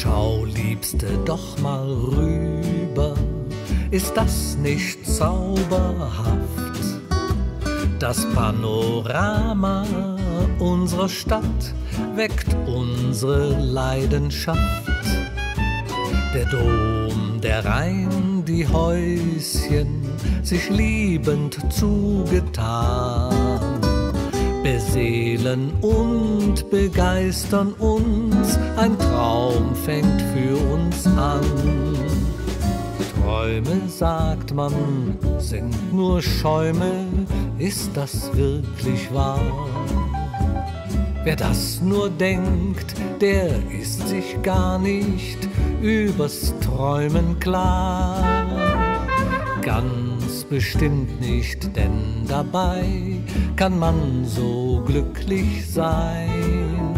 schau, Liebste, doch mal rüber, ist das nicht zauberhaft? Das Panorama unserer Stadt weckt unsere Leidenschaft. Der Dom, der Rhein, die Häuschen, sich liebend zugetan, beseelen und begeistern uns, ein Traum fängt für uns an. Träume, sagt man, sind nur Schäume, ist das wirklich wahr? Wer das nur denkt, der ist sich gar nicht übers Träumen klar. Ganz bestimmt nicht, denn dabei kann man so glücklich sein.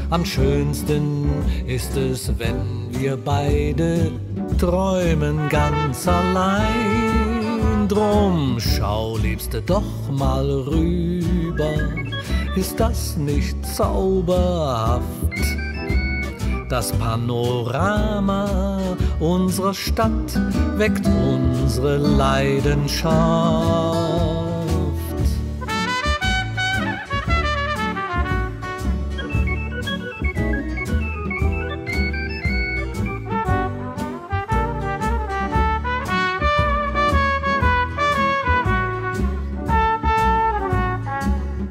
Am schönsten ist es, wenn wir beide träumen ganz allein. Drum schau, Liebste, doch mal rüber, ist das nicht zauberhaft? Das Panorama unserer Stadt weckt unsere Leidenschaft.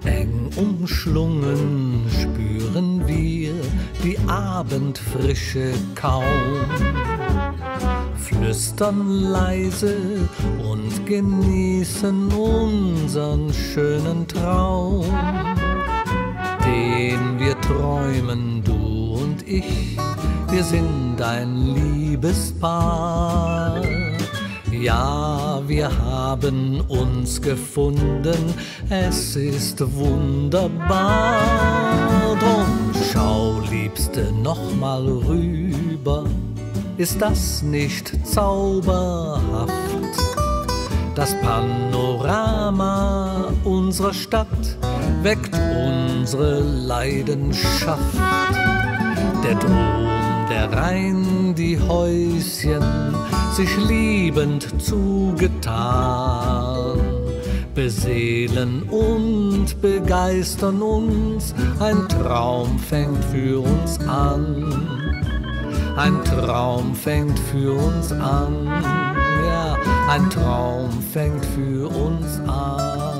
Eng umschlungen spüren wir die Abendfrische kaum, flüstern leise und genießen unseren schönen Traum, den wir träumen, du und ich, wir sind ein Liebespaar. Ja, wir haben uns gefunden, es ist wunderbar. Drum schau, Liebste, noch mal rüber, ist das nicht zauberhaft? Das Panorama unserer Stadt weckt unsere Leidenschaft. Der Dom, der Rhein, die Häuschen, sich liebend zugetan, beseelen und begeistern uns, ein Traum fängt für uns an. Ein Traum fängt für uns an, ja, ein Traum fängt für uns an.